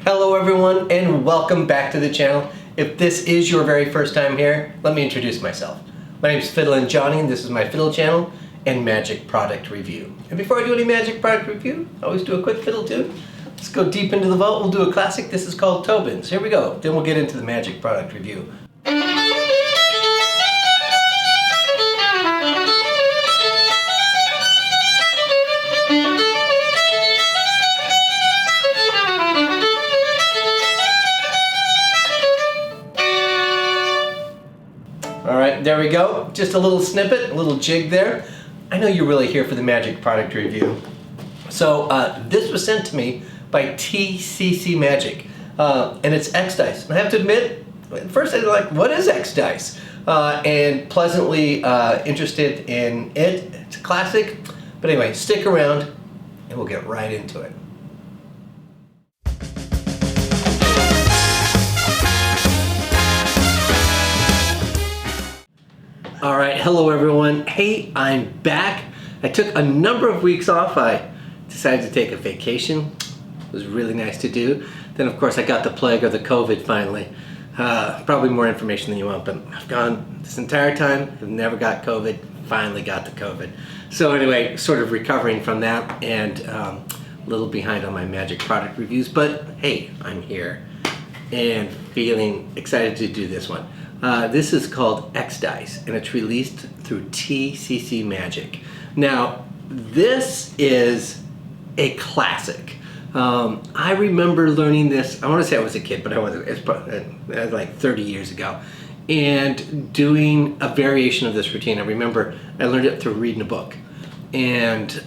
Hello everyone and welcome back to the channel. If this is your very first time here, let me introduce myself. My name is FiddlinJonny and this is my Fiddle channel and Magic product review. And before I do any Magic product review, I always do a quick fiddle tune. Let's go deep into the vault. We'll do a classic. This is called Tobins. Here we go. Then we'll get into the Magic product review. Alright, there we go. Just a little snippet, a little jig there. I know you're really here for the Magic product review. So this was sent to me by TCC Magic, and it's X Dice. And I have to admit, at first I was like, what is X Dice? And pleasantly interested in it. It's a classic. But anyway, stick around and we'll get right into it. All right, hello everyone. Hey, I'm back. I took a number of weeks off. I decided to take a vacation. It was really nice to do. Then of course I got the plague or the COVID finally. Probably more information than you want, but I've gone this entire time, I've never got COVID, finally got the COVID. So anyway, sort of recovering from that and a little behind on my Magic product reviews, but hey, I'm here and feeling excited to do this one. This is called X Dice, and it's released through TCC Magic. Now, this is a classic. I remember learning this, I want to say I was a kid, but I wasn't. It was like 30 years ago. And doing a variation of this routine. I remember I learned it through reading a book. And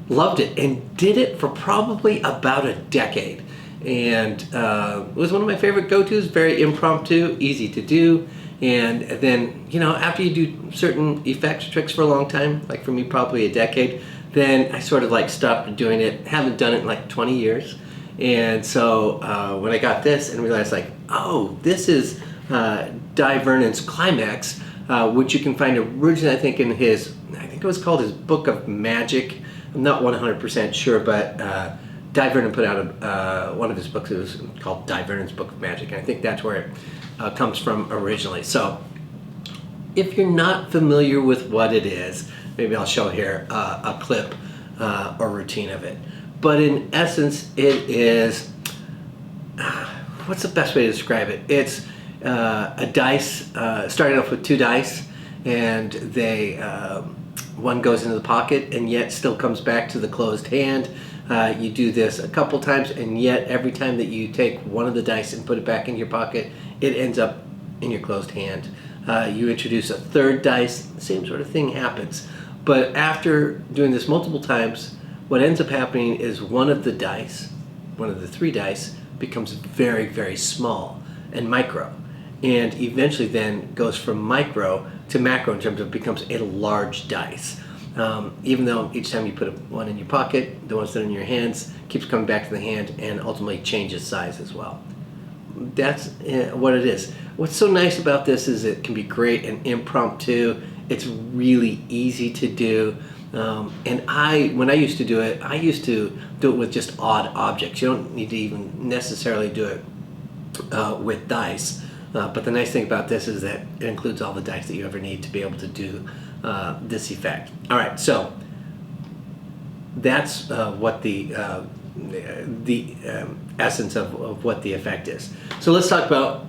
loved it, and did it for probably about a decade. And it was one of my favorite go-tos, very impromptu, easy to do. And then, you know, after you do certain effects, tricks for a long time, like for me probably a decade, then I sort of like stopped doing it. Haven't done it in like 20 years. And so when I got this and realized like, oh, this is Dai Vernon's Climax, which you can find originally I think in his, I think it was called his Book of Magic. I'm not 100% sure, but Dai Vernon put out one of his books. It was called Dai Vernon's Book of Magic, and I think that's where it comes from originally. So if you're not familiar with what it is, maybe I'll show here a clip or routine of it. But in essence, it is, what's the best way to describe it? It's a dice, starting off with two dice, and they one goes into the pocket and yet still comes back to the closed hand. You do this a couple times, and yet every time that you take one of the dice and put it back in your pocket, it ends up in your closed hand. You introduce a third dice, the same sort of thing happens. But after doing this multiple times, what ends up happening is one of the dice, one of the three dice, becomes very, very small and micro. And eventually then goes from micro to macro in terms of becomes a large dice. Even though each time you put one in your pocket, the ones that are in your hands keeps coming back to the hand and ultimately changes size as well. That's what it is. What's so nice about this is it can be great and impromptu. It's really easy to do. And when I used to do it, I used to do it with just odd objects. You don't need to even necessarily do it with dice. But the nice thing about this is that it includes all the dice that you ever need to be able to do this effect. All right, so that's what the essence of what the effect is. So let's talk about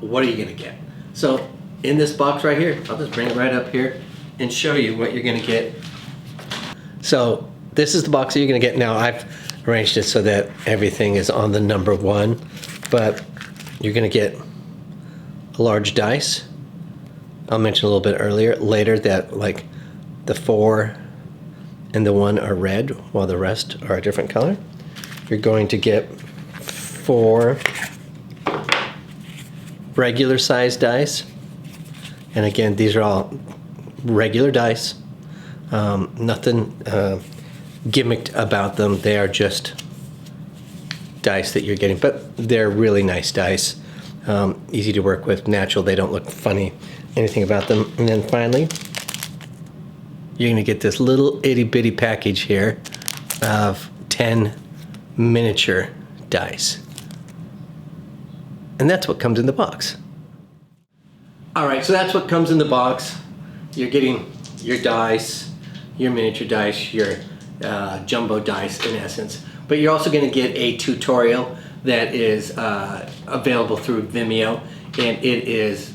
what are you going to get. So in this box right here, I'll just bring it right up here and show you what you're going to get. So this is the box that you're going to get. Now I've arranged it so that everything is on the number 1, but you're going to get a large dice. I'll mention a little bit later that like the 4 and the 1 are red while the rest are a different color. You're going to get 4 regular sized dice, and again these are all regular dice, nothing gimmicked about them. They are just dice that you're getting, but they're really nice dice. Easy to work with, natural, they don't look funny, anything about them. And then finally, you're gonna get this little itty bitty package here of 10 miniature dice. And that's what comes in the box. All right, so that's what comes in the box. You're getting your dice, your miniature dice, your jumbo dice in essence. But you're also going to get a tutorial that is available through Vimeo, and it is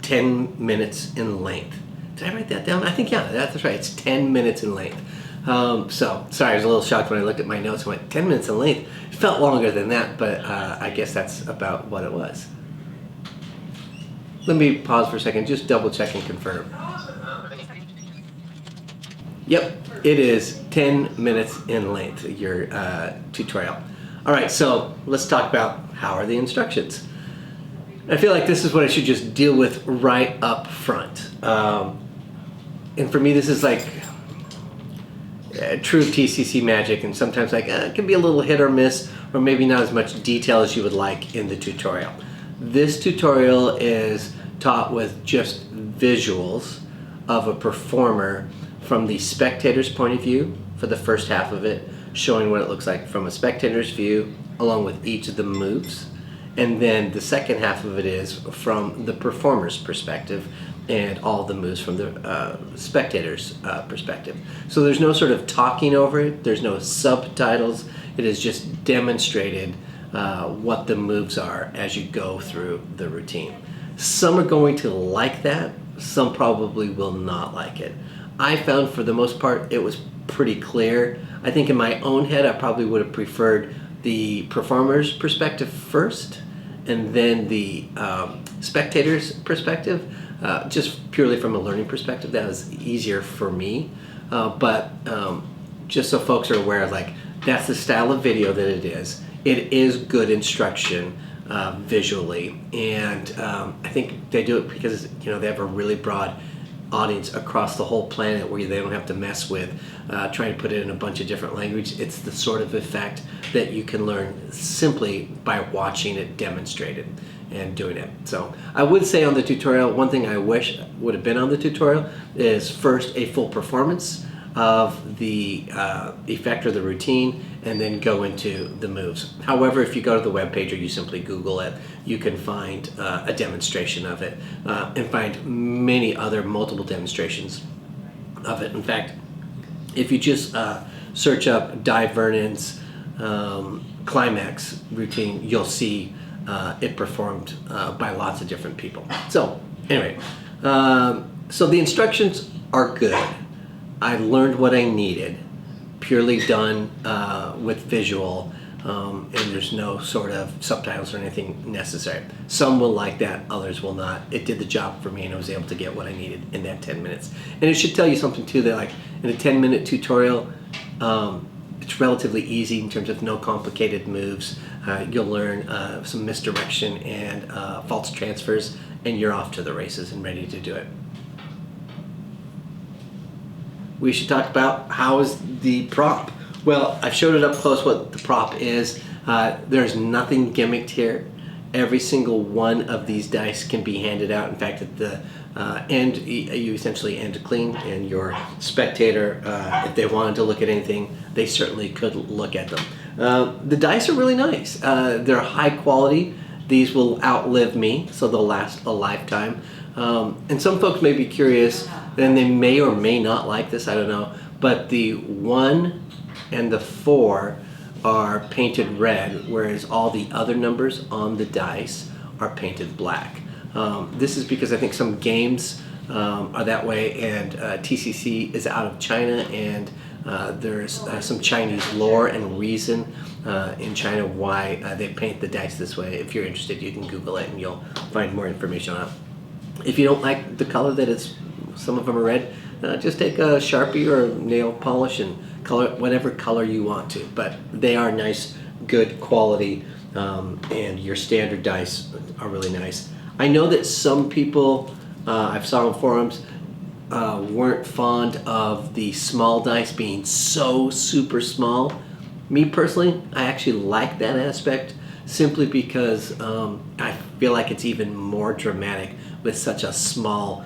10 minutes in length. Did I write that down? I think, yeah, that's right. It's 10 minutes in length. So, sorry, I was a little shocked when I looked at my notes and went, 10 minutes in length? It felt longer than that, but I guess that's about what it was. Let me pause for a second, just double check and confirm. Yep, it is 10 minutes in length, your tutorial. All right, so let's talk about how are the instructions. I feel like this is what I should just deal with right up front. And for me, this is like true TCC Magic, and sometimes like it can be a little hit or miss, or maybe not as much detail as you would like in the tutorial. This tutorial is taught with just visuals of a performer from the spectator's point of view for the first half of it, showing what it looks like from a spectator's view along with each of the moves. And then the second half of it is from the performer's perspective and all the moves from the spectator's perspective. So there's no sort of talking over it, there's no subtitles, it is just demonstrated what the moves are as you go through the routine. Some are going to like that, some probably will not like it. I found for the most part it was pretty clear. I think in my own head I probably would have preferred the performer's perspective first and then the spectator's perspective, just purely from a learning perspective. That was easier for me, but just so folks are aware, like, that's the style of video that it is. It is good instruction visually, and I think they do it because, you know, they have a really broad audience across the whole planet where they don't have to mess with trying to put it in a bunch of different languages. It's the sort of effect that you can learn simply by watching it demonstrated and doing it. So I would say on the tutorial, one thing I wish would have been on the tutorial is first a full performance of the effect or the routine, and then go into the moves. However, if you go to the web page or you simply Google it, you can find a demonstration of it and find many other multiple demonstrations of it. In fact, if you just search up Dai Vernon's Climax routine, you'll see it performed by lots of different people. So anyway, so the instructions are good. I learned what I needed, purely done with visual, and there's no sort of subtitles or anything necessary. Some will like that, others will not. It did the job for me, and I was able to get what I needed in that 10 minutes. And it should tell you something too, that like in a 10-minute tutorial, it's relatively easy in terms of no complicated moves. You'll learn some misdirection and false transfers, and you're off to the races and ready to do it. We should talk about how is the prop. Well, I've showed it up close what the prop is. There's nothing gimmicked here. Every single one of these dice can be handed out. In fact, at the end, you essentially end clean, and your spectator, if they wanted to look at anything, they certainly could look at them. The dice are really nice. They're high quality. These will outlive me, so they'll last a lifetime. And some folks may be curious, and they may or may not like this, I don't know, but the 1 and the 4 are painted red, whereas all the other numbers on the dice are painted black. This is because I think some games are that way, and TCC is out of China, and there's some Chinese lore and reason in China why they paint the dice this way. If you're interested, you can Google it and you'll find more information on it. If you don't like the color that it's, some of them are red, just take a Sharpie or a nail polish and color it whatever color you want to. But they are nice, good quality, and your standard dice are really nice. I know that some people, I've saw on forums, weren't fond of the small dice being so super small. Me personally, I actually like that aspect simply because I feel like it's even more dramatic with such a small,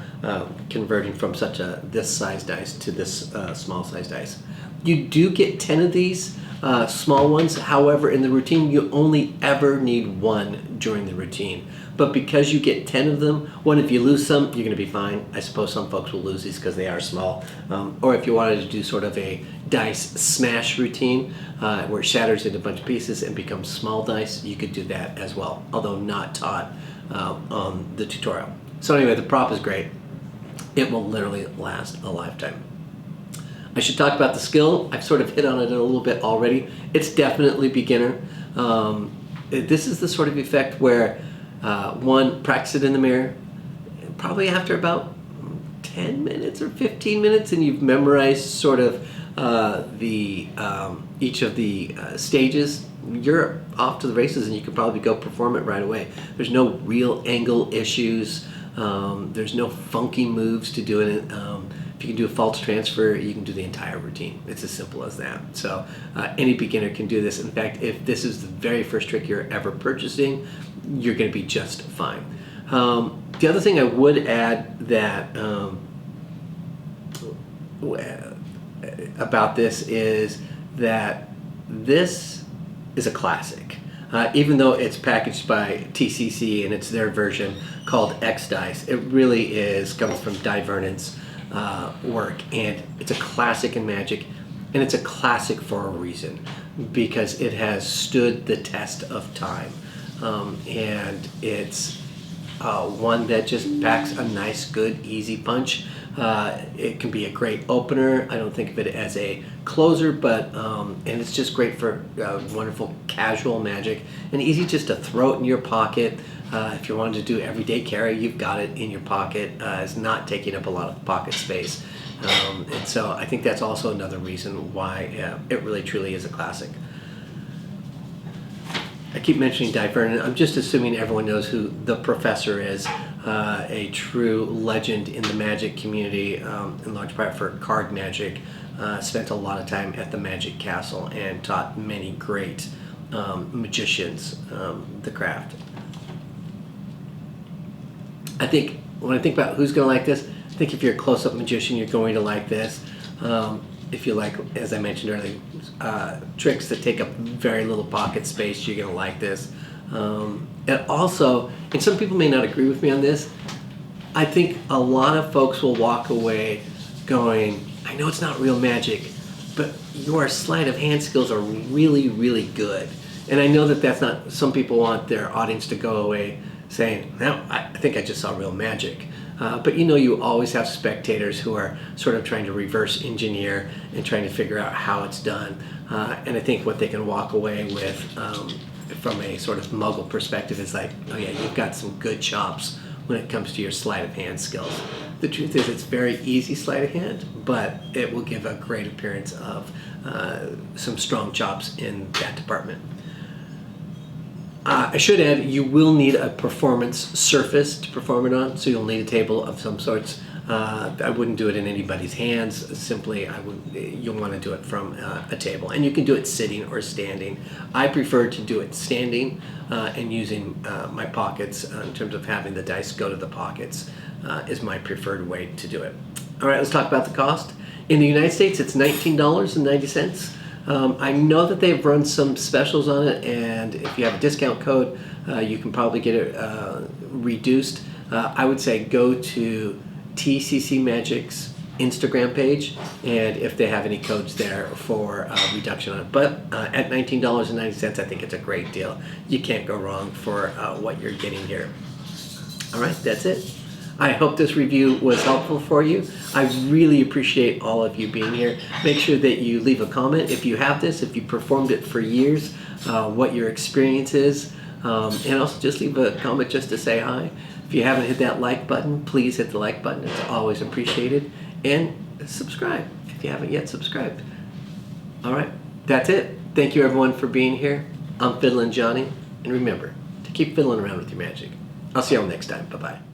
converting from such a this size dice to this small size dice. You do get 10 of these small ones. However, in the routine, you only ever need one during the routine. But because you get 10 of them, one, if you lose some, you're going to be fine. I suppose some folks will lose these because they are small. Or if you wanted to do sort of a dice smash routine where it shatters into a bunch of pieces and becomes small dice, you could do that as well, although not taught on the tutorial. So anyway, the prop is great. It will literally last a lifetime. I should talk about the skill. I've sort of hit on it a little bit already. It's definitely beginner. This is the sort of effect where one, practice it in the mirror, probably after about 10 minutes or 15 minutes, and you've memorized sort of each of the stages, you're off to the races and you can probably go perform it right away. There's no real angle issues. There's no funky moves to do it. If you can do a false transfer, you can do the entire routine. It's as simple as that. So any beginner can do this. In fact, if this is the very first trick you're ever purchasing, you're going to be just fine. The other thing I would add that about this is that this is a classic. Even though it's packaged by TCC and it's their version called X Dice, it really comes from Dai Vernon's work, and it's a classic in Magic, and it's a classic for a reason, because it has stood the test of time, and it's one that just packs a nice, good, easy punch. It can be a great opener. I don't think of it as a closer, but and it's just great for wonderful casual Magic, and easy just to throw it in your pocket. If you wanted to do everyday carry, you've got it in your pocket. It's not taking up a lot of pocket space, and so I think that's also another reason why it really truly is a classic. I keep mentioning Dai Vernon. I'm just assuming everyone knows who the professor is. A true legend in the Magic community, in large part for card Magic. Spent a lot of time at the Magic Castle and taught many great magicians the craft. I think when I think about who's going to like this, I think if you're a close-up magician, you're going to like this. If you like, as I mentioned earlier, tricks that take up very little pocket space, you're going to like this. And also, and some people may not agree with me on this, I think a lot of folks will walk away going, I know it's not real Magic, but your sleight of hand skills are really, really good. And I know that that's not, some people want their audience to go away saying, no, I think I just saw real Magic. But you know, you always have spectators who are sort of trying to reverse engineer and trying to figure out how it's done. And I think what they can walk away with from a sort of Muggle perspective is like, oh yeah, you've got some good chops when it comes to your sleight of hand skills. The truth is it's very easy sleight of hand, but it will give a great appearance of some strong chops in that department. I should add, you will need a performance surface to perform it on, so you'll need a table of some sorts. I wouldn't do it in anybody's hands. Simply, you'll want to do it from a table, and you can do it sitting or standing. I prefer to do it standing and using my pockets in terms of having the dice go to the pockets is my preferred way to do it. All right, let's talk about the cost. In the United States, it's $19.90. I know that they've run some specials on it, and if you have a discount code, you can probably get it reduced. I would say go to TCC Magic's Instagram page, and if they have any codes there for reduction on it. But at $19.90, I think it's a great deal. You can't go wrong for what you're getting here. All right, that's it. I hope this review was helpful for you. I really appreciate all of you being here. Make sure that you leave a comment if you have this, if you performed it for years, what your experience is, and also just leave a comment just to say hi. If you haven't hit that like button, please hit the like button. It's always appreciated. And subscribe if you haven't yet subscribed. All right, that's it. Thank you everyone for being here. I'm FiddlinJonny, and remember to keep fiddling around with your magic. I'll see you all next time. Bye-bye.